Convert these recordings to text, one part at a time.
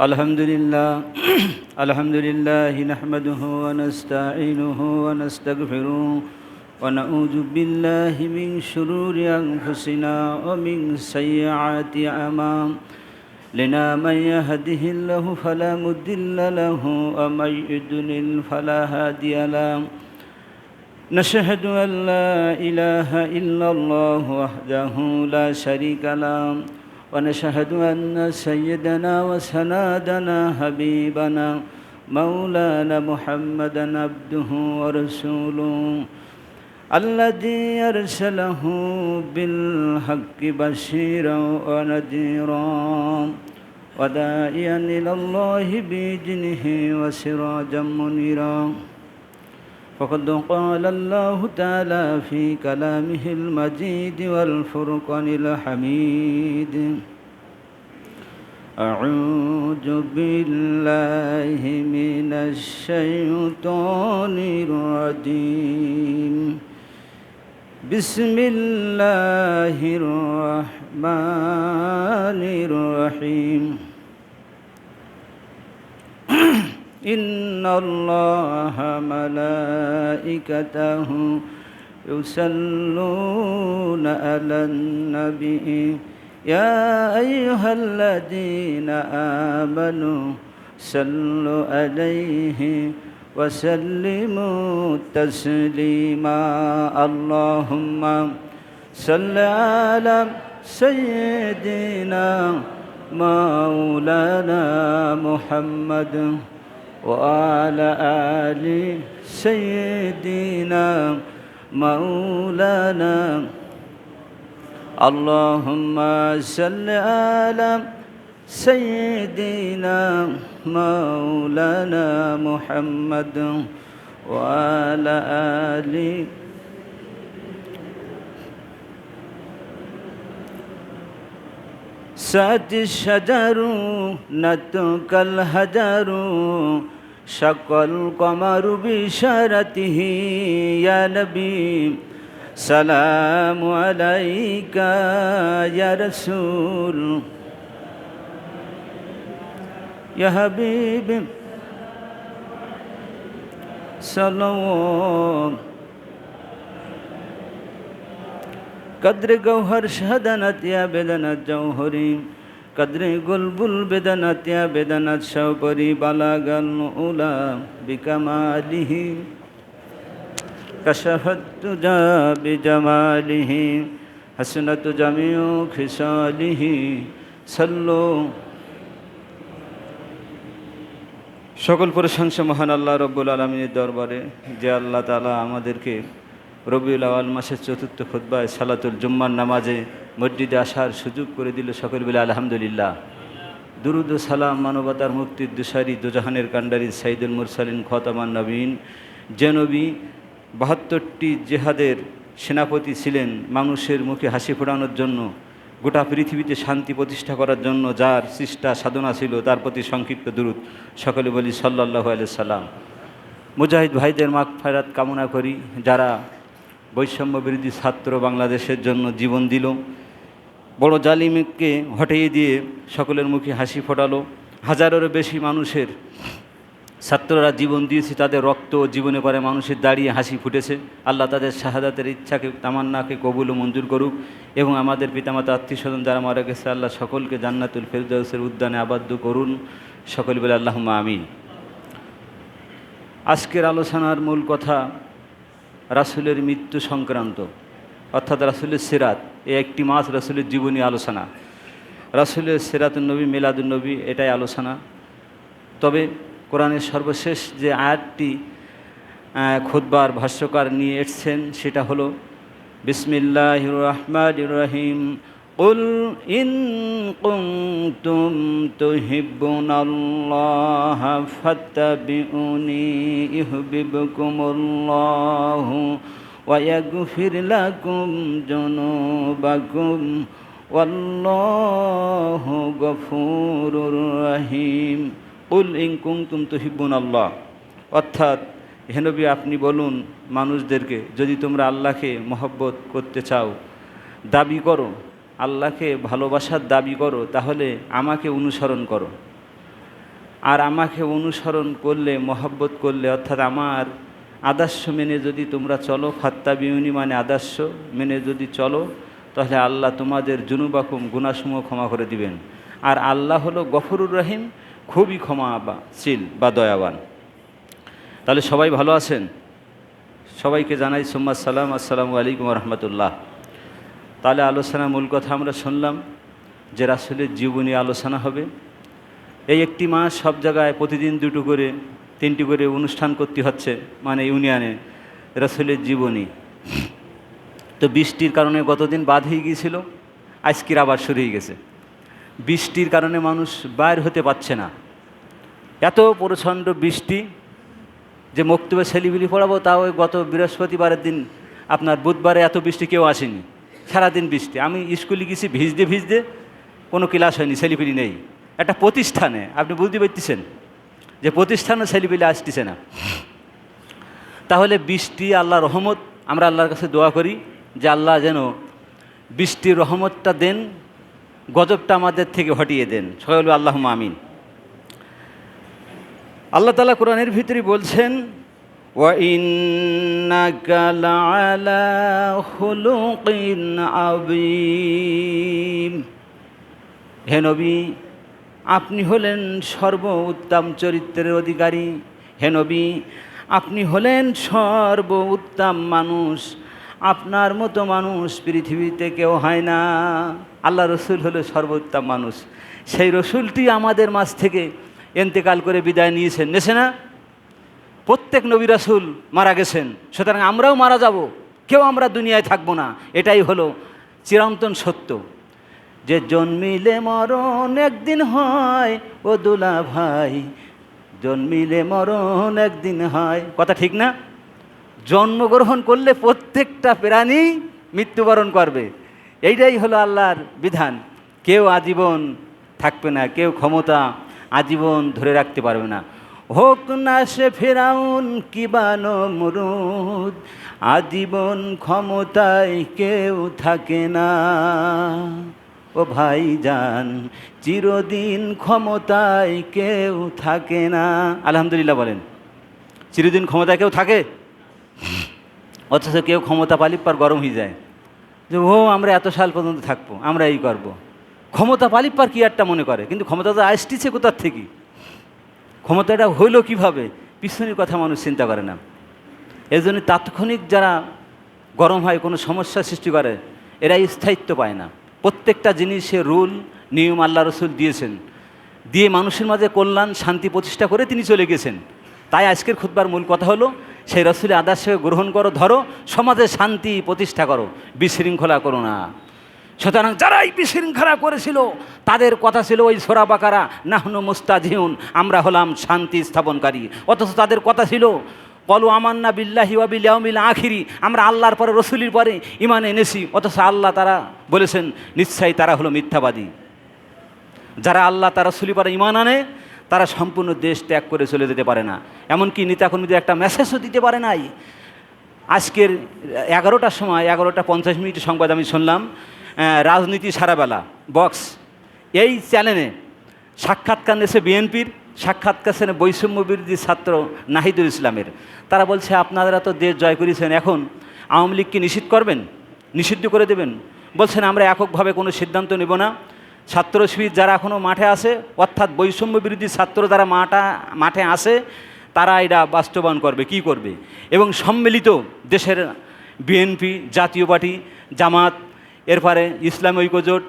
الحمد لله الحمد لله نحمده ونستعينه ونستغفره ونعوذ بالله من شرور أنفسنا ومن سيئات أعمالنا من يهده الله فلا مضل له ومن يضلل فلا هادي له نشهد أن لا إله إلا الله وحده لا شريك له ونشهد أن سيدنا وسندنا حبيبنا مولانا محمدا عبده ورسوله الذي أرسله بالحق بشيرا ونذيرا وداعيا إلى الله بإذنه وسراجا منيرا فقد قال الله تعالى في كلامه المجيد والفرقان الحميد أعوذ بالله من الشيطان الرجيم بسم الله الرحمن الرحيم إن الله ملائكته يصلون على النبي يا أيها الذين آمنوا صلوا عليه وسلموا تسليما اللهم صل على سيدنا مولانا محمد وعلى آل سيدنا مولانا اللهم صل على سيدنا مولانا محمد وعلى آل سات الشجر نتك الهجر شق القمر بشارته يا نبي سلام عليك يا رسول يا حبيب صلوات قدر گوہر شہدنت یا بدنت جوہری قدر گلبل بدنت یا بدنت شوپری بلغ العلا بکمالہ کشفت تجا بجمالہ حسنت جمیع خصالہ صلو সকল প্রশংসা মহান আল্লাহ রব্বুল আলামিনের দরবারে যে আল্লাহ তাআলা আমাদেরকে রবিউল আউয়াল মাসের চতুর্থ খুতবায় সালাতুল জুম্মার নামাজে মসজিদে আসার সুযোগ করে দিল। সকল বলে আলহামদুলিল্লাহ। দুরুদ ও সালাম মানবতার মুক্তির দুসারি দুজাহানের কান্ডারি সাইদুল মুরসালিন খতামান নবীন যে নবী ৭২টি জেহাদের সেনাপতি ছিলেন, মানুষের মুখে হাসি ফোটানোর জন্য, গোটা পৃথিবীতে শান্তি প্রতিষ্ঠা করার জন্য যার চেষ্টা সাধনা ছিল, তার প্রতি সংক্ষিপ্ত দুরুদ। সকলে বলি সাল্লাল্লাহু আলাইহি সাল্লাম। মুজাহিদ ভাইদের মাগফিরাত কামনা করি, যারা বৈষম্য বিরোধী ছাত্র বাংলাদেশের জন্য জীবন দিল, বড় জালিমকে হটিয়ে দিয়ে সকলের মুখে হাসি ফোটালো। হাজারেরও বেশি মানুষের ছাত্ররা জীবন দিয়েছে, তাদের রক্ত ও জীবনে পরে মানুষের দাঁড়িয়ে হাসি ফুটেছে। আল্লাহ তাদের শাহাদাতের ইচ্ছাকে তামান্নাকে কবুল ও মঞ্জুর করুক এবং আমাদের পিতামাতা আত্মীয়স্বজন যারা মারা গেছে আল্লাহ সকলকে জান্নাতুল ফেরদাউসের উদ্যানে আবদ্ধ করুন। সকল বলে আল্লাহুম্মা আমিন। আজকের আলোচনার মূল কথা রাসূলের মৃত্যু সংক্রান্ত, অর্থাৎ রাসূলের সিরাত। এই একটি মাস রাসূলের জীবনী আলোচনা, রাসূলের সিরাতুন নবী মিলাদুন নবী, এটাই আলোচনা। তবে কোরআনের সর্বশেষ যে আয়াতটি খুতবার ভাষ্যকার নিয়ে এসেছেন সেটা হলো বিসমিল্লাহির রহমানির রহিম কুল ইন কুনতুম তুহিব্বুনাল্লাহা ফাত্তাবিউনি ইউহিব্বুকুমুল্লাহু ওয়া ইয়াগফির লাকুম যুনুবাকুম ওয়াল্লাহু গফুরুর রহিম। কুল ইন কুনতুম তুহিব্বুনাল্লাহ, অর্থাৎ হে নবী আপনি বলুন মানুষদেরকে, যদি তোমরা আল্লাহকে মহব্বত করতে চাও, দাবি করো, আল্লাহকে ভালোবাসার দাবি করো, তাহলে আমাকে অনুসরণ করো। আর আমাকে অনুসরণ করলে, মহব্বত করলে, অর্থাৎ আমার আদর্শ মেনে যদি তোমরা চলো, ফাত্তাবিউনি মানে আদর্শ মেনে যদি চলো, তাহলে আল্লাহ তোমাদের জুনুবাকুম গুনাহসমূহ ক্ষমা করে দিবেন। আর আল্লাহ হলো গফুরুর রহিম, খুবই ক্ষমাশীল বা দয়াবান। তাহলে সবাই ভালো আছেন? সবাইকে জানাই সুম্মা সালাম, আসসালামু আলাইকুম রহমতুল্লাহ। তাহলে আলোচনার মূল কথা আমরা শুনলাম যে রাসূলের জীবনী আলোচনা হবে। এই একটি মাস সব জায়গায় প্রতিদিন 2টো করে 3টি করে অনুষ্ঠান করতে হচ্ছে, মানে ইউনিয়নে রাসূলের জীবনী। তো বৃষ্টির কারণে গতদিন বাদ হয়ে গিয়েছিল, আজকের আবার শুরু হয়ে গেছে। বৃষ্টির কারণে মানুষ বাইর হতে পারছে না, এত প্রচণ্ড বৃষ্টি যে মক্তবে ছেলিবিলি পড়াবো, তাও ওই গত বৃহস্পতিবারের দিন আপনার বুধবারে এত বৃষ্টি কেউ আসেনি, সারাদিন বৃষ্টি। আমি স্কুলে গেছি ভিজতে ভিজতে, কোনো ক্লাস হয়নি, ছেলিপিলি নেই। একটা প্রতিষ্ঠানে আপনি বুঝতে পারতেছেন যে প্রতিষ্ঠানে ছেলিপিলি আসতেছে না। তাহলে বৃষ্টি আল্লাহর রহমত, আমরা আল্লাহর কাছে দোয়া করি যে আল্লাহ যেন বৃষ্টির রহমতটা দেন, গজবটা আমাদের থেকে হটিয়ে দেন। সবাই বলবে আল্লাহুম্মা আমিন। আল্লাহ তাআলা কোরআনের ভিতরে বলছেন, ওয়া ইন্নাকা লাআলা খুলুকিন আযীম। হে নবী, আপনি হলেন সর্ব উত্তম চরিত্রের অধিকারী। হে নবী, আপনি হলেন সর্ব উত্তম মানুষ। আপনার মতো মানুষ পৃথিবীতে কেউ হয় না। আল্লাহ রসুল হলো সর্বোত্তম মানুষ। সেই রসুলটি আমাদের মাঝ থেকে এন্তেকাল করে বিদায় নিয়েছেন, নেছে না? প্রত্যেক নবী রাসূল মারা গেছেন, সুতরাং আমরাও মারা যাব, কেউ আমরা দুনিয়ায় থাকবো না। এটাই হলো চিরন্তন সত্য, যে জন্মিলে মরণ একদিন হয় ও দুলা ভাই, জন্মিলে মরণ একদিন হয়। কথা ঠিক না? জন্মগ্রহণ করলে প্রত্যেকটা প্রাণী মৃত্যুবরণ করবে, এইটাই হলো আল্লাহর বিধান। কেউ আজীবন থাকবে না, কেউ ক্ষমতা আজীবন ধরে রাখতে পারবে না। হোক না সে ফেরাউন কিবা নমরুদ, আজীবন ক্ষমতায় কেউ থাকে না। ও ভাইজান, চিরদিন ক্ষমতায় কেউ থাকে না। আলহামদুলিল্লাহ বলেন। চিরদিন ক্ষমতায় কেউ থাকে? অথচ কেউ ক্ষমতা পালি পর গরম হয়ে যায় যে ও আমরা এত সাল পর্যন্ত থাকবো, আমরা এই করব। ক্ষমতা পালি পর কি একটা মনে করে, কিন্তু ক্ষমতা তো আসতেছে কোথার থেকে, ক্ষমতাটা হইল কিভাবে, পিছনের কথা মানুষ চিন্তা করে না। এই জন্য তাৎক্ষণিক যারা গরম হয়, কোনো সমস্যার সৃষ্টি করে, এরা স্থায়িত্ব পায় না। প্রত্যেকটা জিনিসের রুল নিয়ম আল্লাহ রসুল দিয়েছেন, দিয়ে মানুষের মাঝে কল্যাণ শান্তি প্রতিষ্ঠা করে তিনি চলে গেছেন। তাই আজকের খুতবার মূল কথা হলো, সেই রসুলের আদর্শকে গ্রহণ করো, ধরো, সমাজে শান্তি প্রতিষ্ঠা করো, বিশৃঙ্খলা করো না। সুতরাং যারাই বিশৃঙ্খলা করেছিল তাদের কথা ছিল ওই সূরা বাকারা, নাহনু মুস্তাজিউন, আমরা হলাম শান্তি স্থাপনকারী। অথচ তাদের কথা ছিল কলু আমান্না বিল্লাহি ওয়া বিল ইয়াউমিল আখিরি, আমরা আল্লাহর পরে রসুলের পরে ঈমান এনেছি। অথচ আল্লাহ তারা বলেছেন নিশ্চয়ই তারা হলো মিথ্যাবাদী। যারা আল্লাহ তার রসুলের পরে ঈমান আনে তারা সম্পূর্ণ দেশ ত্যাগ করে চলে যেতে পারে না, এমনকি নেতাকর্মীদের একটা মেসেজও দিতে পারে নাই। আজকের 11টার সময় 11:50 সংবাদ আমি শুনলাম, রাজনীতি সারাবেলা বক্স, এই চ্যানেলে সাক্ষাৎকার নিয়েছে বিএনপির, সাক্ষাৎকার ছিলেন বৈষম্য বিরোধী ছাত্র নাহিদুল ইসলামের। তারা বলছে আপনারা তো দেশ জয় করেছেন, এখন আওয়ামী লীগকে নিষিদ্ধ করবেন, নিষিদ্ধ করে দেবেন। বলছেন আমরা এককভাবে কোনো সিদ্ধান্ত নেব না, ছাত্র শিবির যারা এখনও মাঠে আছে, অর্থাৎ বৈষম্য বিরোধী ছাত্র যারা মাঠে আছে, তারা এটা বাস্তবায়ন করবে, কি করবে। এবং সম্মিলিত দেশের বিএনপি, জাতীয় পার্টি, জামাত, এরপরে ইসলামী ঐক্যজোট,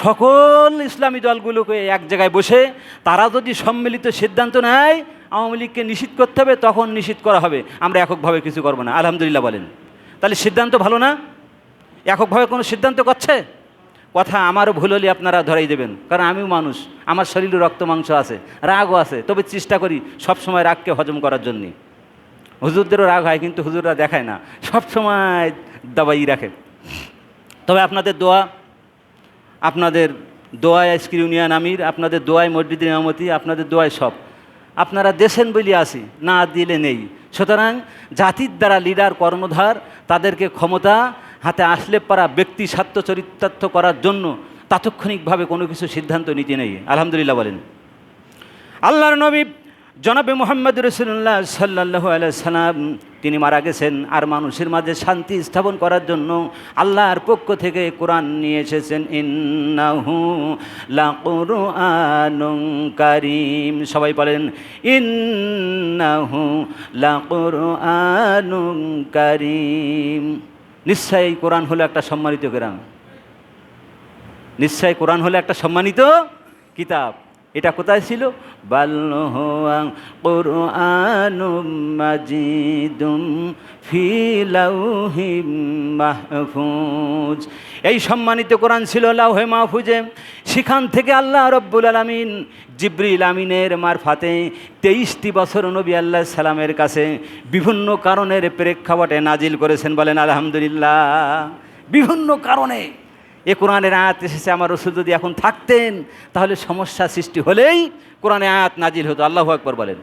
সকল ইসলামী দলগুলোকে এক জায়গায় বসে তারা যদি সম্মিলিত সিদ্ধান্ত নেয় আওয়ামী লীগকে নিষিদ্ধ করতে হবে, তখন নিষিদ্ধ করা হবে, আমরা এককভাবে কিছু করব না। আলহামদুলিল্লাহ বলেন। তাহলে সিদ্ধান্ত ভালো না? এককভাবে কোনো সিদ্ধান্ত করছে, কথা আমারও ভুল হলে আপনারা ধরাই দেবেন, কারণ আমিও মানুষ, আমার শরীরে রক্ত মাংস আছে, রাগও আছে, তবে চেষ্টা করি সবসময় রাগকে হজম করার জন্যে। হুজুরদেরও রাগ হয়, কিন্তু হুজুররা দেখায় না, সবসময় দাবাই রাখে। তবে আপনাদের দোয়া, আপনাদের দোয়ায় আজকের ইউনিয়ন আমির, আপনাদের দোয়ায় মসজিদের ইমামতি, আপনাদের দোয়ায় সব আপনারা দেশেন বলে আসি, না দিলে নেই। সুতরাং জাতির দ্বারা লিডার কর্ণধার, তাদেরকে ক্ষমতা হাতে আসলে পারা ব্যক্তি স্বার্থ চরিতার্থ করার জন্য তাৎক্ষণিকভাবে কোনো কিছু সিদ্ধান্ত নিতে নেই। আলহামদুলিল্লাহ বলেন। আল্লাহর নবী জনাবে মুহাম্মদ রাসূলুল্লাহ সাল্লাল্লাহু আলাইহি সাল্লাম তিনি মারা গেছেন, আর মানুষের মাঝে শান্তি স্থাপন করার জন্য আল্লাহর পক্ষ থেকে কোরআন নিয়ে এসেছেন। ইন্নাহু লাকুরআনুন কারীম, সবাই বলেন ইন্নাহু লাকুরআনুন কারীম। নিশ্চয়ই কোরআন হলো একটা সম্মানিত কিতাব, নিশ্চয়ই কোরআন হলো একটা সম্মানিত কিতাব। এটা কোথায় ছিল? বাল হুয়া কুরআনুম মাজিদুম ফি লাউহিম মাহফুজ। এই সম্মানিত কোরআন ছিল লাউহে মাহফুজে। সেখান থেকে আল্লাহ রব্বুল আলামিন জিবরিল আমিনের মারফাতে 23টি বছর নবী আল্লাহ সালামের কাছে বিভিন্ন কারণের প্রেক্ষাপটে নাজিল করেছেন। বলেন আলহামদুলিল্লাহ। বিভিন্ন কারণে এ কোরআনের আয়াত এসেছে। আমার রাসূল যদি এখন থাকতেন তাহলে সমস্যা সৃষ্টি হলেই কোরআনে আয়াত নাজিল হতো। আল্লাহু আকবার বলেন।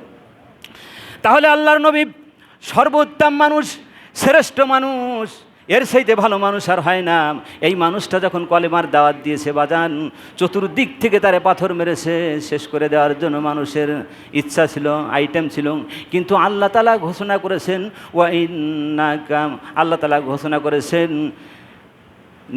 তাহলে আল্লাহর নবী সর্বোত্তম মানুষ, শ্রেষ্ঠ মানুষ, এর চাইতে ভালো মানুষ আর হয় না। এই মানুষটা যখন কলেমার দাওয়াত দিয়েছে বাজান, চতুর্দিক থেকে তারে পাথর মেরেছে, শেষ করে দেওয়ার জন্য মানুষের ইচ্ছা ছিল, আইটেম ছিল। কিন্তু আল্লাহ তাআলা ঘোষণা করেছেন ওয়া ইন্নাকা, আল্লাহ তাআলা ঘোষণা করেছেন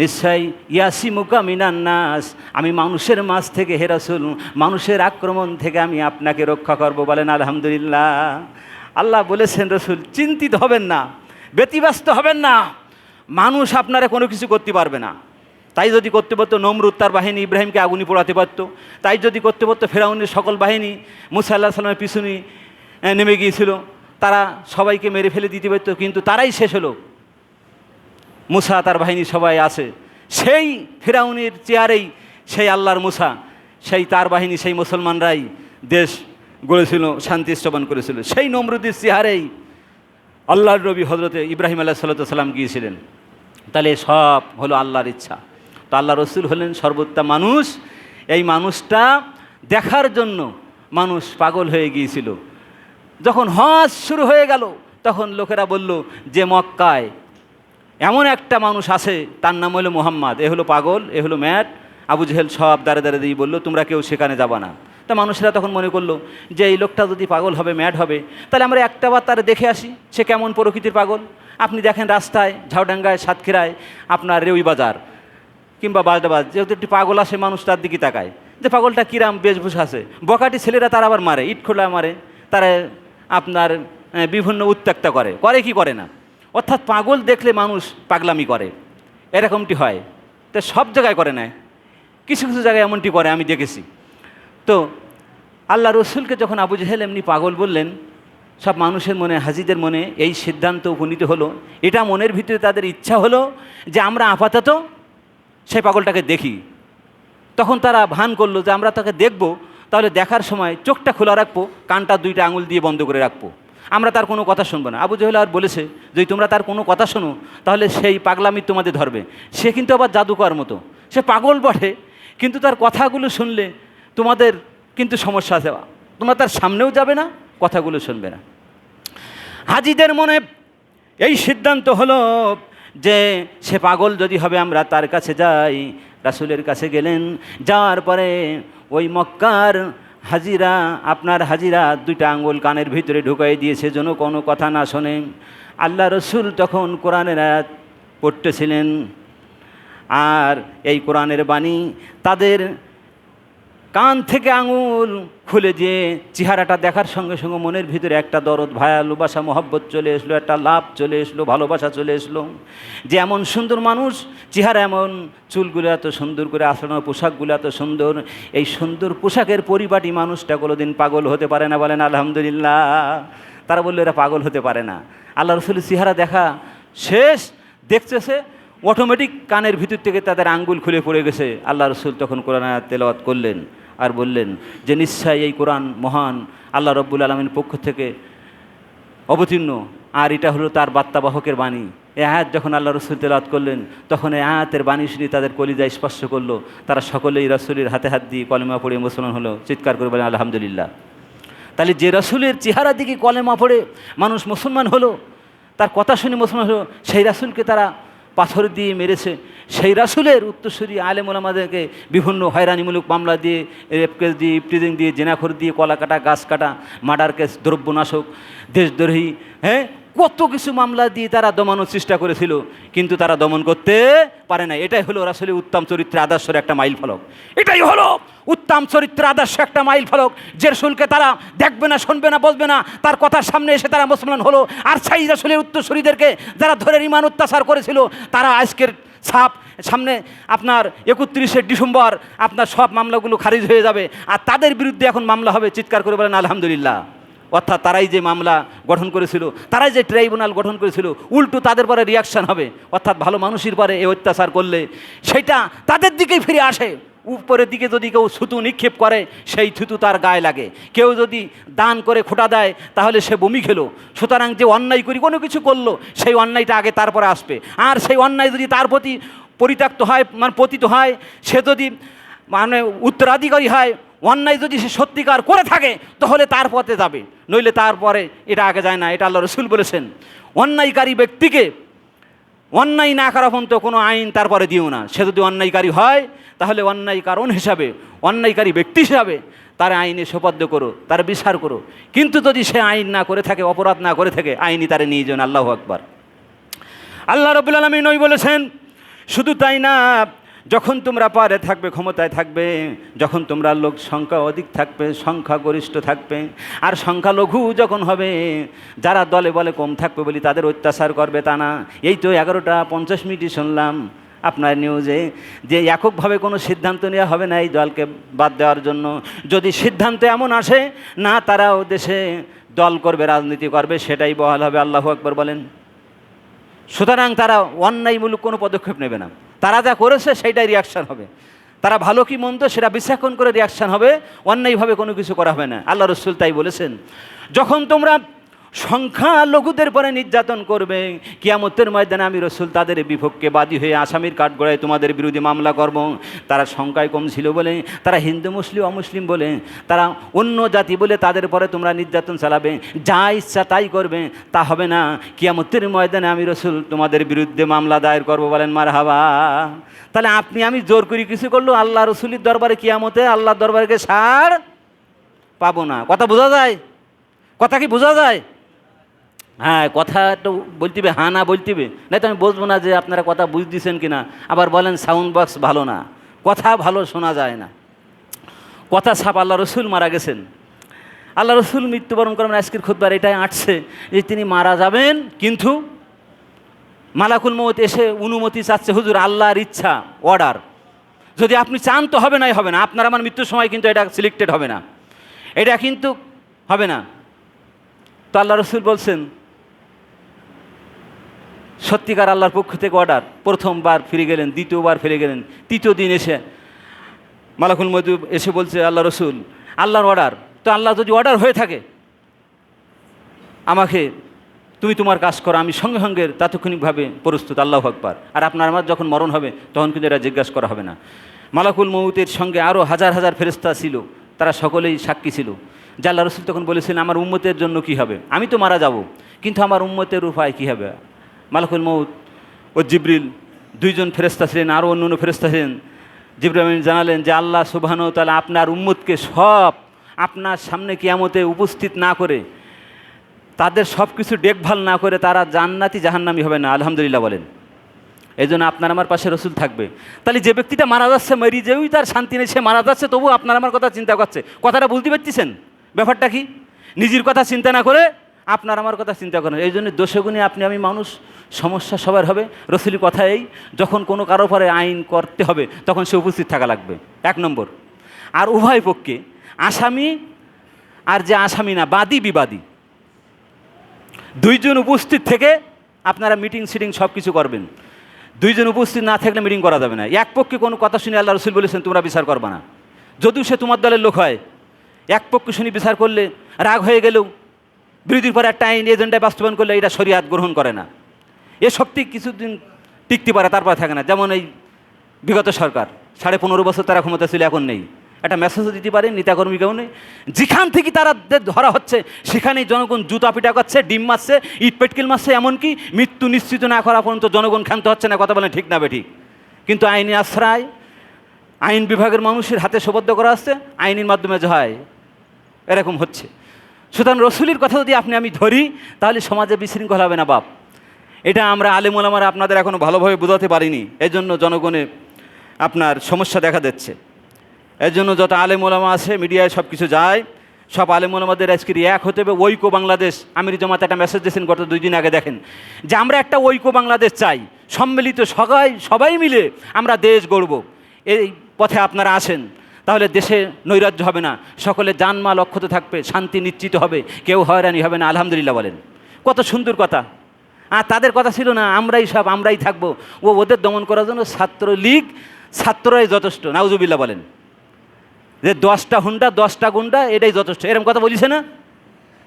নিশ্চয় ইয়াসিমুকা মিনান নাস, আমি মানুষের মাঝ থেকে হে রাসূল, মানুষের আক্রমণ থেকে আমি আপনাকে রক্ষা করব। বলেন আলহামদুলিল্লাহ। আল্লাহ বলেছেন রাসূল চিন্তিত হবেন না, ব্যতিব্যস্ত হবেন না, মানুষ আপনারা কোনো কিছু করতে পারবে না। তাই যদি করতে পারতো নমরুদ তার বাহিনী ইব্রাহিমকে আগুনে পোড়াতে পারতো, তাই যদি করতে পারতো ফেরাউনের সকল বাহিনী মুসা আলাইহিস সালামের পিছনে নেমে গিয়েছিল, তারা সবাইকে মেরে ফেলে দিতে পারতো, কিন্তু তারাই শেষ হলো। মুসা তার বাহিনী সবাই আছে, সেই ফেরাউনের চেয়ারেই সেই আল্লাহর মুসা, সেই তার বাহিনী, সেই মুসলমানরাই দেশ গড়েছিল, শান্তি স্থাপন করেছিল। সেই নমরুদের চেয়ারেই আল্লাহর নবী হজরতে ইব্রাহিম আলাইহিস সালাম গিয়েছিলেন। তাহলে সব হলো আল্লাহর ইচ্ছা। তো আল্লাহ রসুল হলেন সর্বোত্তম মানুষ। এই মানুষটা দেখার জন্য মানুষ পাগল হয়ে গিয়েছিল। যখন হজ শুরু হয়ে গেল তখন লোকেরা বলল যে মক্কায় এমন একটা মানুষ আছে, তার নাম হলো মুহাম্মদ, এ হলো পাগল, এ হলো ম্যাট। আবু জেহেল সব দাঁড়ে দাঁড়ে দিয়ে বললো তোমরা কেউ সেখানে যাবা না। তা মানুষেরা তখন মনে করলো যে এই লোকটা যদি পাগল হবে, ম্যাট হবে, তাহলে আমরা একটাবার তার দেখে আসি সে কেমন প্রকৃতির পাগল। আপনি দেখেন রাস্তায়, ঝাউডাঙ্গায়, সাতক্ষীরায়, আপনার রেউই বাজার কিংবা বাজডাবাজ, যেহেতু একটি পাগল আসে মানুষ তার দিকে তাকায় যে পাগলটা কিরাম বেশভূষা আছে। বকাটি ছেলেরা তারা আবার মারে, ইট খোলা মারে, তারা আপনার বিভিন্ন উত্ত্যক্তা করে, করে কি করে না। অর্থাৎ পাগল দেখলে মানুষ পাগলামি করে, এরকমটি হয়। তো সব জায়গায় করে না, কিছু কিছু জায়গায় এমনটি করে, আমি দেখেছি। তো আল্লাহ রসুলকে যখন আবু জেহেল এমনি পাগল বললেন, সব মানুষের মনে, হাজিদের মনে এই সিদ্ধান্ত উপনীত হলো, এটা মনের ভিতরে তাদের ইচ্ছা হলো যে আমরা আপাতত সেই পাগলটাকে দেখি। তখন তারা ভান করলো যে আমরা তাকে দেখব, তাহলে দেখার সময় চোখটা খোলা রাখবো, কানটা দুইটা আঙুল দিয়ে বন্ধ করে রাখবো, আমরা তার কোনো কথা শুনবো না। আবু জেহেল আর বলেছে যদি তোমরা তার কোনো কথা শোনো তাহলে সেই পাগলামি তোমাদের ধরবে। সে কিন্তু আবার জাদুকর মতো, সে পাগল বটে, কিন্তু তার কথাগুলো শুনলে তোমাদের কিন্তু সমস্যা আছে, তোমরা তার সামনেও যাবে না, কথাগুলো শুনবে না। হাজিদের মনে এই সিদ্ধান্ত হলো যে সে পাগল যদি হবে আমরা তার কাছে যাই। রাসূলের কাছে গেলেন, যাওয়ার পরে ওই মক্কার হাজিরা, আপনার হাজিরা দুইটা আঙ্গুল কানের ভিতরে ঢুকাই দিয়েছে যেন কোনো কথা না শোনে। আল্লাহ রসুল তখন কোরআনের আয়াত পড়তেছিলেন, আর এই কোরআনের বাণী তাদের কান থেকে আঙুল খুলে দিয়ে চেহারাটা দেখার সঙ্গে সঙ্গে মনের ভিতরে একটা দরদ, ভালোবাসা, মহব্বত চলে আসলো, একটা লাভ চলে আসলো, ভালোবাসা চলে আসলো যে এমন সুন্দর মানুষ, চেহারা এমন, চুলগুলো এত সুন্দর করে আসানো, পোশাকগুলো এত সুন্দর, এই সুন্দর পোশাকের পরিপাটি মানুষটা কোনোদিন পাগল হতে পারে না। বলেন আলহামদুলিল্লাহ। তারা বললো এরা পাগল হতে পারে না। আল্লাহ রসুলের চেহারা দেখা শেষ, দেখতেছে অটোমেটিক কানের ভিতর থেকে তাদের আঙ্গুল খুলে পড়ে গেছে। আল্লাহ রসুল তখন কোরআন আয়াত তেলাওয়াত করলেন আর বললেন যে নিশ্চয়ই এই কোরআন মহান আল্লাহ রব্বুল আলামিনের পক্ষ থেকে অবতীর্ণ, আর এটা হলো তার বার্তাবাহকের বাণী। এই আয়াত যখন আল্লাহ রসুল তেলাওয়াত করলেন তখন এই আয়াতের বাণী শুনে তাদের কলিজায় স্পর্শ করলো। তারা সকলেই রসুলের হাতে হাত দিয়ে কলেমা পড়ে মুসলমান হলো। চিৎকার করে বলেন আলহামদুলিল্লাহ। তাহলে যে রসুলের চেহারা দিকে কলেমা পড়ে মানুষ মুসলমান হলো, তার কথা শুনে মুসলমান হলো, সেই রাসূলকে তারা পাথর দিয়ে মেরেছে, সেই রাসূলের উত্তরসূরি আলেম ওলামাদেরকে বিভিন্ন হয়রানিমূলক মামলা দিয়ে, রেপ কেস দিয়ে, ইফটিজিং দিয়ে, জেনাখোর দিয়ে, কলা কাটা, গাছ কাটা, মার্ডার কেস, দ্রব্যনাশক, দেশদ্রোহী, হ্যাঁ, কত কিছু মামলা দিয়ে তারা দমানোর চেষ্টা করেছিল, কিন্তু তারা দমন করতে পারে না। এটাই হলো রাসূলের উত্তম চরিত্রের আদর্শের একটা মাইল ফলক। এটাই হলো উত্তম চরিত্রের আদর্শ একটা মাইল ফলক, যে রাসূলকে তারা দেখবে না, শুনবে না, বসবে না, তার কথার সামনে এসে তারা মুসলমান হলো। আর সেই রাসূলের উত্তরসূরিদেরকে যারা ধরে ইমান অত্যাচার করেছিল, তারা আজকের ছাপ সামনে আপনার 31শে ডিসেম্বর আপনার সব মামলাগুলো খারিজ হয়ে যাবে, আর তাদের বিরুদ্ধে এখন মামলা হবে। চিৎকার করে বলেন আলহামদুলিল্লাহ। অর্থাৎ তারাই যে মামলা গঠন করেছিল, তারাই যে ট্রাইব্যুনাল গঠন করেছিল, উল্টো তাদের পরে রিয়াকশান হবে। অর্থাৎ ভালো মানুষের পরে এই অত্যাচার করলে সেটা তাদের দিকেই ফিরে আসে। উপরের দিকে যদি কেউ থুতু নিক্ষেপ করে, সেই থুতু তার গায়ে লাগে। কেউ যদি দান করে খোঁটা দেয়, তাহলে সে বমি খেলো। সুতরাং যে অন্যায় করি, কোনো কিছু করলো, সেই অন্যায়টা আগে তারপরে আসবে। আর সেই অন্যায় যদি তার প্রতি পরিত্যক্ত হয়, মানে পতিত হয়, সে যদি মানে উত্তরাধিকারী হয়, অন্যায় যদি সে সত্যিকার করে থাকে, তাহলে তার পথে যাবে, নইলে তারপরে এটা আগে যায় না। এটা আল্লাহ রসুল বলেছেন। অন্যায়কারী ব্যক্তিকে অন্যায় না করা পর্যন্ত কোনো আইন তারপরে দিও না। সে যদি অন্যায়কারী হয়, তাহলে অন্যায় কারণ হিসাবে, অন্যায়কারী ব্যক্তি হিসাবে তার আইনে সোপর্দ করো, তার বিচার করো। কিন্তু যদি সে আইন না করে থাকে, অপরাধ না করে থাকে, আইনই তারে নিয়ে যান। আল্লাহু আকবার। আল্লাহ রাব্বুল আলামিন নবী বলেছেন, শুধু তাই না, যখন তোমরা পারে থাকবে, ক্ষমতায় থাকবে, যখন তোমরা লোক সংখ্যা অধিক থাকবে, সংখ্যাগরিষ্ঠ থাকবে, আর সংখ্যালঘু যখন হবে, যারা দলে বলে কম থাকবে বলি তাদের অত্যাচার করবে, তা না। এই তো 11:50 শুনলাম আপনার নিউজে যে এককভাবে কোনো সিদ্ধান্ত নেওয়া হবে না এই দলকে বাদ দেওয়ার জন্য। যদি সিদ্ধান্ত এমন আসে না, তারাও দেশে দল করবে, রাজনীতি করবে, সেটাই বহাল হবে। আল্লাহু আকবার বলেন। সুতরাং তারা অন্যায়মূলক কোনো পদক্ষেপ নেবে না। তারা যা করেছে সেইটাই রিয়াকশান হবে। তারা ভালো কি মন্দ সেটা বিশ্লেষণ করে রিয়াকশান হবে, অন্যায়ভাবে কোনো কিছু করা হবে না। আল্লাহ রসুল তাই বলেছেন, যখন তোমরা সংখ্যালঘুদের পরে নির্যাতন করবে, কিয়ামতের ময়দানে আমি রসুল তাদের বিপক্ষে বাদী হয়ে আসামির কাঠগড়ায় তোমাদের বিরুদ্ধে মামলা করব। তারা সংখ্যায় কম ছিল বলে, তারা হিন্দু মুসলিম অমুসলিম বলে, তারা অন্য জাতি বলে তাদের পরে তোমরা নির্যাতন চালাবে, যা ইচ্ছা তাই করবে, তা হবে না। কিয়ামতের ময়দানে আমি রসুল তোমাদের বিরুদ্ধে মামলা দায়ের করব। বলেন মারহাবা। তাহলে আপনি আমি জোর করে কিছু করলো, আল্লাহ রসুলের দরবারে কিয়ামতে আল্লাহর দরবারকে ছাড় পাবো না। কথা বোঝা যায়? কথা কি বোঝা যায়? হ্যাঁ, কথা একটু বলতিবে, হ্যাঁ না বলতিবে, নাই তো আমি বুঝবো না যে আপনারা কথা বুঝতেছেন কিনা। আবার বলেন সাউন্ড বক্স ভালো না, কথা ভালো শোনা যায় না। কথা ছাপ। আল্লাহ রসুল মারা গেছেন, আল্লাহ রসুল মৃত্যুবরণ করেন। আজকের খুতবার এটাই আসছে যে তিনি মারা যাবেন, কিন্তু মালাকুল মউত এসে অনুমতি চাচ্ছে, হুজুর আল্লাহর ইচ্ছা, অর্ডার, যদি আপনি চান তো হবে নাই হবে না। আপনার আমার মৃত্যুর সময় কিন্তু এটা সিলেক্টেড হবে না, এটা কিন্তু হবে না। তো আল্লাহ রসুল বলছেন, সত্যিকার আল্লাহর পক্ষ থেকে অর্ডার। প্রথমবার ফিরে গেলেন, দ্বিতীয়বার ফিরে গেলেন, তৃতীয় দিন এসে মালাকুল মউত এসে বলছে, আল্লাহ রসুল আল্লাহর অর্ডার। তো আল্লাহ যদি অর্ডার হয়ে থাকে, আমাকে তুমি তোমার কাজ করো, আমি সঙ্গে সঙ্গে তাৎক্ষণিকভাবে প্রস্তুত। আল্লাহু আকবার। আর আপনার আমার যখন মরণ হবে, তখন কিন্তু এটা জিজ্ঞাসা করা হবে না। মালাকুল মউতের সঙ্গে আরও হাজার হাজার ফেরেশতা ছিল, তারা সকলেই সাক্ষী ছিল। যে আল্লাহ রসুল তখন বলেছিলেন, আমার উম্মতের জন্য কি হবে? আমি তো মারা যাব, কিন্তু আমার উম্মতের উপায় কী হবে? মালাকুল মউত ও জিবরিল দুইজন ফেরেশতা ছিলেন, আরও অন্য অন্য ফেরেশতা ছিলেন। জিবরিল আমিন জানালেন যে আল্লাহ সুবহানাহু ওয়া তাআলা আপনার উম্মতকে সব আপনার সামনে কিয়ামতে উপস্থিত না করে, তাদের সব কিছু দেখভাল না করে তারা জান্নাতি জাহান্নামী হবে না। আলহামদুলিল্লাহ বলেন। এই জন্য আপনার আমার পাশে রসুল থাকবে। তাহলে যে ব্যক্তিটা মারা যাচ্ছে, মরি যেই তার শান্তি নেই, সে মারা যাচ্ছে, তবু আপনার আমার কথা চিন্তা করছে। কথাটা বুঝতে পারতেছেন? ব্যাপারটা কি? নিজের কথা চিন্তা না করে আপনার আমার কথা চিন্তা করেন। এই জন্য দোষগুণে আপনি আমি মানুষ, সমস্যা সবার হবে। রসুলের কথা এই, যখন কোনো কারো পরে আইন করতে হবে, তখন সে উপস্থিত থাকা লাগবে, 1 নম্বর। আর উভয় পক্ষে, আসামি আর যে আসামি না, বাদী বিবাদী, দুইজন উপস্থিত থেকে আপনারা মিটিং সিটিং সব কিছু করবেন। দুইজন উপস্থিত না থাকলে মিটিং করা যাবে না। এক পক্ষে কোনো কথা শুনে আল্লাহ রসুল বলেছেন তোমরা বিচার করবে না, যদিও সে তোমার দলের লোক হয়। এক পক্ষে শুনে বিচার করলে রাগ হয়ে গেলেও বিরোধীর পরে একটা আইন এজেন্ডায় বাস্তবায়ন করলে এটা শরিয়াত গ্রহণ করে না। এ শক্তি কিছুদিন টিকতে পারে, তারপর থাকে না। যেমন এই বিগত সরকার 15.5 বছর তারা ক্ষমতা ছিল, এখন নেই। একটা মেসেজও দিতে পারে নেতাকর্মী কেউ নেই। যেখান থেকে তারা ধরা হচ্ছে সেখানেই জনগণ জুতা পিটা করছে, ডিম মারছে, ইট পেটকিল মারছে, এমনকি মৃত্যু নিশ্চিত না করা পর্যন্ত জনগণ ক্ষান্ত হচ্ছে না। কথা বলেন ঠিক না বেঠিক? কিন্তু আইনি আশ্রয় আইন বিভাগের মানুষের হাতে সোপর্দ করা হচ্ছে, আইনের মাধ্যমে হয় এরকম হচ্ছে। সুতরাং রসুলের কথা যদি আমি ধরি তাহলে সমাজে বিশৃঙ্খলা হবে না বাপ। এটা আমরা আলেম ওলামারা আপনাদের এখনও ভালোভাবে বোঝাতে পারিনি, এই জন্য জনগণে আপনার সমস্যা দেখা দিচ্ছে। এর জন্য যত আলেম ওলামা আছে মিডিয়ায় সব কিছু যায়, সব আলেম ওলামাদের আজকের এক হতে হবে। ঐক্য বাংলাদেশ, আমির জামাত একটা মেসেজ দিয়েছেন গত 2 দিন আগে, দেখেন যে আমরা একটা ঐক্য বাংলাদেশ চাই, সম্মিলিত সবাই মিলে আমরা দেশ গড়ব। এই পথে আপনারা আসেন, তাহলে দেশে নৈরাজ্য হবে না, সকলে জানমাল অক্ষত থাকবে, শান্তি নিশ্চিত হবে, কেউ হয়রানি হবে না। আলহামদুলিল্লাহ বলেন, কত সুন্দর কথা। আর তাদের কথা ছিল না আমরাই থাকবো, ওদের দমন করার জন্য ছাত্রলীগ ছাত্ররাই যথেষ্ট। নাউজুবিল্লাহ বলেন, যে 10টা হুন্ডা 10টা গুন্ডা এটাই যথেষ্ট, এরকম কথা বলিছে না?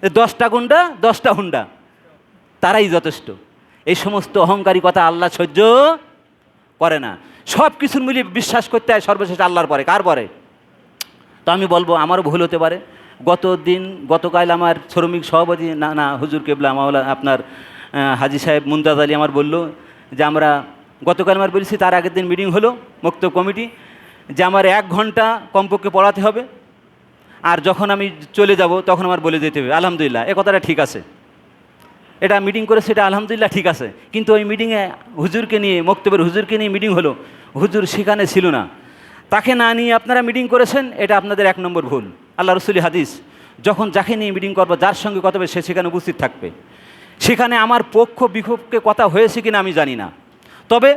10টা গুন্ডা 10টা হুন্ডা তারাই যথেষ্ট। এই সমস্ত অহংকারী কথা আল্লাহ সহ্য করে না। সব কিছুর মিলিয়ে বিশ্বাস করতে হয় সর্বশেষ আল্লাহর পরে। কার পরে? তো আমি বলবো, আমারও ভুল হতে পারে। গতকাল আমার শ্রমিক সভাপতি না হুজুর কেবলা মাওলা আপনার হাজী সাহেব মুমতাজ আলী আমার বলল যে আমরা গতকাল আমার বলেছি, তার আগের দিন মিটিং হলো মুক্ত কমিটি, যে আমার 1 ঘন্টা কমপক্ষে পড়াতে হবে, আর যখন আমি চলে যাব তখন আমার বলে যেতে হবে। আলহামদুলিল্লাহ, এ কথাটা ঠিক আছে, এটা মিটিং করেছে, এটা আলহামদুলিল্লাহ ঠিক আছে। কিন্তু ওই মিটিংয়ে হুজুরকে নিয়ে, মক্তবের হুজুরকে নিয়ে মিটিং হলো, হুজুর সেখানে ছিল না, তাকে না নিয়ে আপনারা মিটিং করেছেন, এটা আপনাদের 1 নম্বর ভুল। আল্লাহ রসুলি হাদিস, যখন যাকে নিয়ে মিটিং করবো, যার সঙ্গে কথা হবে, সে সেখানে উপস্থিত থাকবে। সেখানে আমার পক্ষ বিপক্ষে কথা হয়েছে কিনা আমি জানি না, তবে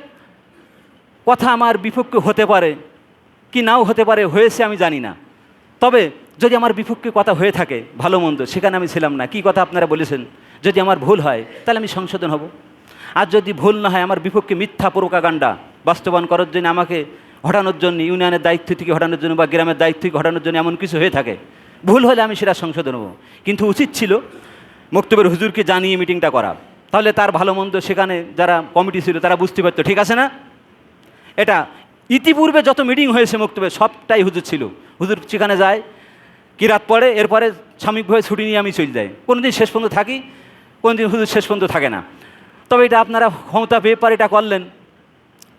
কথা আমার বিপক্ষে হতে পারে কি নাও হতে পারে, হয়েছে আমি জানি না। তবে যদি আমার বিপক্ষে কথা হয়ে থাকে, ভালো মন্দ, সেখানে আমি ছিলাম না, কি কথা আপনারা বলেছেন, যদি আমার ভুল হয় তাহলে আমি সংশোধন হব। আর যদি ভুল না হয়, আমার বিপক্ষে মিথ্যা প্রোপাগান্ডা বাস্তবায়ন করার জন্য, আমাকে হটানোর জন্য, ইউনিয়নের দায়িত্ব থেকে হটানোর জন্য বা গ্রামের দায়িত্ব থেকে হটানোর জন্য এমন কিছু হয়ে থাকে, ভুল হলে আমি সেটা সংশোধন হব। কিন্তু উচিত ছিল মক্তবের হুজুরকে জানিয়ে মিটিংটা করা, তাহলে তার ভালো মন্দ সেখানে যারা কমিটি ছিল তারা বুঝতে পারতো, ঠিক আছে না? এটা ইতিপূর্বে যত মিটিং হয়েছে মক্তবে সবটাই হুজুর ছিল। হুজুর সেখানে যায়, কিরাত পড়ে, এরপরে সাময়িকভাবে ছুটি নিয়ে আমি চলে যাই। কোনোদিন শেষ পর্যন্ত থাকি, কোনোদিন হুজুর শেষ পর্যন্ত থাকে না। তবে এটা আপনারা ক্ষমতা পেয়ে পারে এটা করলেন,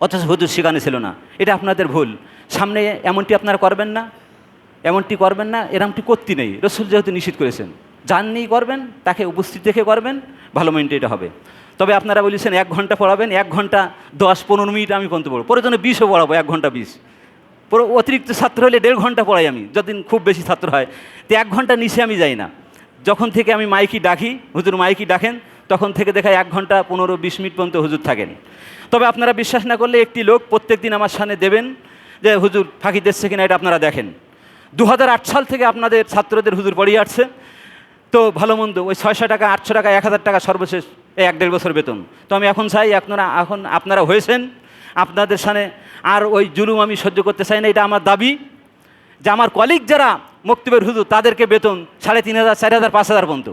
অথচ হুজুর সেখানে ছিল না, এটা আপনাদের ভুল। সামনে এমনটি আপনারা করবেন না, এরমটি করতে নেই। রসুল যেহেতু নিষেধ করেছেন, জাননি করবেন, তাকে উপস্থিত দেখে করবেন, ভালো মাইন্ডে এটা হবে। তবে আপনারা বলেছেন 1 ঘন্টা পড়াবেন, 1 ঘন্টা 10-15 মিনিট আমি পর্যন্ত পড়বো, পরে জন্য 20ও পড়াবো, 1 ঘন্টা 20। পুরো অতিরিক্ত ছাত্র হলে 1.5 ঘন্টা পড়াই আমি, যতদিন খুব বেশি ছাত্র হয়। তো 1 ঘন্টা নিচে আমি যাই না। যখন থেকে আমি মাইকি ডাকি, হুজুর মাইকি ডাকেন, তখন থেকে দেখা 1 ঘন্টা 15-20 মিনিট পর্যন্ত হুজুর থাকেন। তবে আপনারা বিশ্বাস না করলে একটি লোক প্রত্যেক দিন আমার সামনে দেবেন যে হুজুর ফাঁকি দিচ্ছে কিনা, এটা আপনারা দেখেন। 2008 সাল থেকে আপনাদের ছাত্রদের হুজুর পড়িয়ে আসছে। তো ভালো মন্দ ওই 600 টাকা, 800 টাকা, 1000 টাকা সর্বশেষ এই 1-1.5 বছর বেতন। তো আমি এখন চাই, আপনারা হয়েছেন, আপনাদের সামনে আর ওই জুলুম আমি সহ্য করতে চাই না। এটা আমার দাবি যে আমার কলিগ যারা মক্তবের হুজুর, তাদেরকে বেতন 3,500, 4,000, 5,000 পর্যন্ত।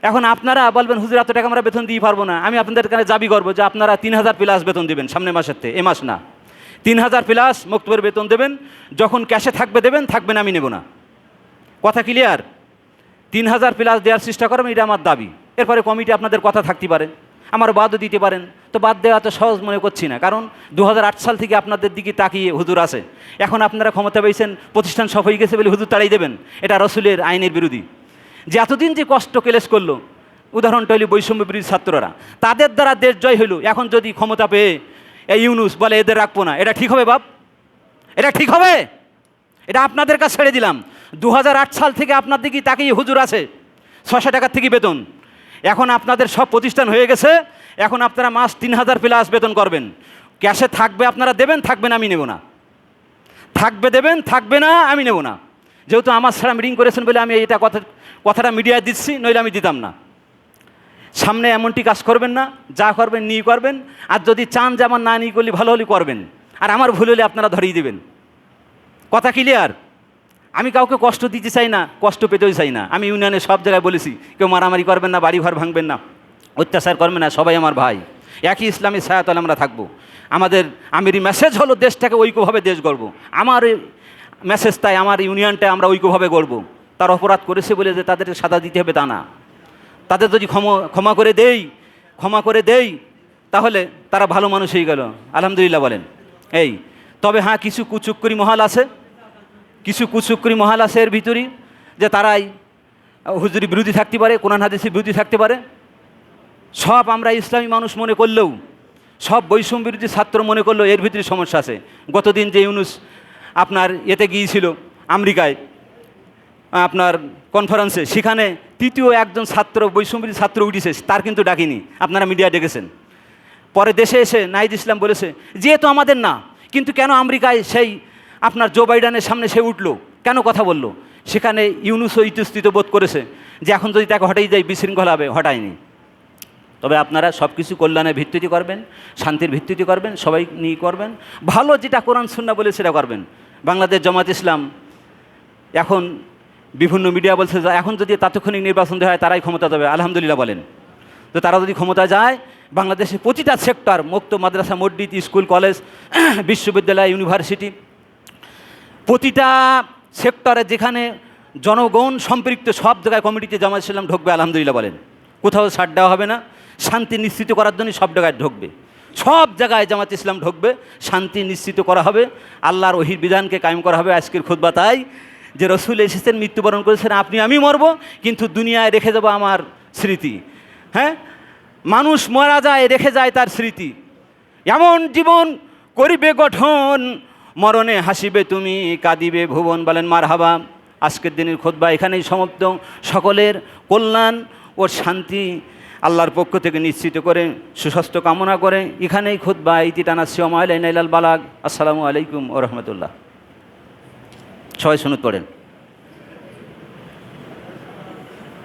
এখন আপনারা বলবেন হুজুর এত টাকা আমরা বেতন দিয়ে পারবো না। আমি আপনাদের কাছে দাবি করবো যে আপনারা 3,000 প্লাস বেতন দেবেন সামনের মাসের থেকে, এ মাস না, 3,000 প্লাস মক্তবের বেতন দেবেন। যখন ক্যাশে থাকবে দেবেন, থাকবে না আমি নেব না। কথা ক্লিয়ার? 3,000 প্লাস দেওয়ার চেষ্টা করবেন, এটা আমার দাবি। এরপরে কমিটি আপনাদের কথা থাকতে পারে, আমার বাদও দিতে পারেন। তো বাদ দেওয়া তো সহজ মনে করছি না, কারণ 2008 সাল থেকে আপনাদের দিকে তাকিয়ে হুজুর আছে। এখন আপনারা ক্ষমতা পেয়েছেন, প্রতিষ্ঠান সব হয়ে গেছে বলে হুজুর তাড়াই দেবেন, এটা রসুলের আইনের বিরোধী। যে এতদিন যে কষ্ট ক্লেশ করলো, উদাহরণটা হইল বৈষম্য বিরোধী ছাত্ররা, তাদের দ্বারা দেশ জয় হইল। এখন যদি ক্ষমতা পেয়ে এই ইউনুস বলে এদের রাখবো না, এটা ঠিক হবে বাপ? এটা ঠিক হবে? এটা আপনাদের কাছে ছেড়ে দিলাম। 2008 সাল থেকে আপনার দিকে তাকিয়ে হুজুর আছে, 600 টাকার থেকে বেতন। এখন আপনাদের সব প্রতিষ্ঠান হয়ে গেছে, এখন আপনারা মাস 3,000 প্লাস বেতন করবেন। ক্যাশে থাকবে আপনারা দেবেন, থাকবে না আমি নেব না। থাকবে দেবেন, থাকবে না আমি নেব না। যেহেতু আমার ছাড়া মিটিং করেছেন বলে আমি এটা কথাটা মিডিয়ায় দিচ্ছি, নইলে আমি দিতাম না। সামনে এমনটি কাজ করবেন না, যা করবেন নিয়ে করবেন। আর যদি চান যে আমার না নিয়ে করলে ভালো হলে করবেন, আর আমার ভুল হলে আপনারা ধরিয়ে দেবেন। কথা ক্লিয়ার? আমি কাউকে কষ্ট দিতে চাই না, কষ্ট পেতেও চাই না। আমি ইউনিয়নে সব জায়গায় বলেছি, কেউ মারামারি করবেন না, বাড়ি ঘর ভাঙবেন না, অত্যাচার করবেন না, সবাই আমার ভাই, একই ইসলামী ছায়াতলে আমরা থাকবো। আমাদের আমির মেসেজ হলো দেশটাকে ঐক্যভাবে দেশ গড়ব। মেসেজ তাই আমার ইউনিয়নটা আমরা ঐক্যভাবে গড়ব। তার অপরাধ করেছে বলে যে তাদেরকে সাজা দিতে হবে তা না। তাদের যদি ক্ষমা করে দেই তাহলে তারা ভালো মানুষ হয়ে গেল, আলহামদুলিল্লাহ বলেন। এই তবে হ্যাঁ, কিছু কুচক্রি মহাল আছে এর ভিতরেই, যে তারাই হুজুরি বিরোধী থাকতে পারে, কোরআন হাদিসের বিরোধী থাকতে পারে। সব আমরা ইসলামী মানুষ মনে করলেও, সব বৈষম্য বিরোধী ছাত্র মনে করলেও এর ভিতরে সমস্যা আছে। গতদিন যে ইউনুস আপনার এতে গিয়েছিল আমেরিকায় আপনার কনফারেন্সে, সেখানে তৃতীয় একজন ছাত্র বৈষম্যবিরোধী ছাত্র উঠেছে, তার কিন্তু ডাকিনি, আপনারা মিডিয়া ডেকেছেন। পরে দেশে এসে নাহিদ ইসলাম বলেছে যেহেতু আমাদের না, কিন্তু কেন আমেরিকায় সেই আপনার জো বাইডেনের সামনে সে উঠলো, কেন কথা বললো? সেখানে ইউনুসও ইতস্তত বোধ করেছে যে এখন যদি তাকে হটাই যায় বিশৃঙ্খলা হবে, হটায়নি। তবে আপনারা সব কিছু কল্যাণের ভিত্তিতে করবেন, শান্তির ভিত্তিতে করবেন, সবাই নিয়ে করবেন, ভালো যেটা কোরআন সুন্নাহ বলে সেটা করবেন। বাংলাদেশ জামাত ইসলাম এখন বিভিন্ন মিডিয়া বলছে যে এখন যদি তাৎক্ষণিক নির্বাচন দেওয়া হয় তারাই ক্ষমতা দেবে, আলহামদুলিল্লাহ বলেন। তো তারা যদি ক্ষমতা যায়, বাংলাদেশের প্রতিটা সেক্টর, মুক্ত মাদ্রাসা, মসজিদ, স্কুল, কলেজ, বিশ্ববিদ্যালয়, ইউনিভার্সিটি, প্রতিটা সেক্টরে যেখানে জনগণ সম্পৃক্ত সব জায়গায় কমিটিতে জামাত ইসলাম ঢুকবে, আলহামদুলিল্লাহ বলেন। কোথাও ছাড় দেওয়া হবে না, শান্তি নিশ্চিত করার জন্য সব জায়গায় ঢুকবে, সব জায়গায় জামাত ইসলাম ঢুকবে, শান্তি নিশ্চিত করা হবে, আল্লাহর ওহির বিধানকে কায়েম করা হবে। আজকের খুতবা তাই, যে রসুল এসেছেন, মৃত্যুবরণ করেছেন, আপনি আমি মরবো, কিন্তু দুনিয়ায় রেখে যাবো আমার স্মৃতি। হ্যাঁ, মানুষ মারা যায়, রেখে যায় তার স্মৃতি। এমন জীবন করিবে গঠন, মরণে হাসিবে তুমি, কাঁদিবে ভুবন, বলেন মারহাবা। আজকের দিনের খুতবা এখানেই সমাপ্ত। সকলের কল্যাণ ও শান্তি আল্লাহর পক্ষ থেকে নিশ্চিত করে, সুস্বাস্থ্য কামনা করে এখানেই খুতবা ইতি টানাচ্ছি। ওমা আলাইনা ইল্লাল বালাগ। আসসালামু আলাইকুম ওয়া রাহমাতুল্লাহ। সবাই সুন্নত পড়েন।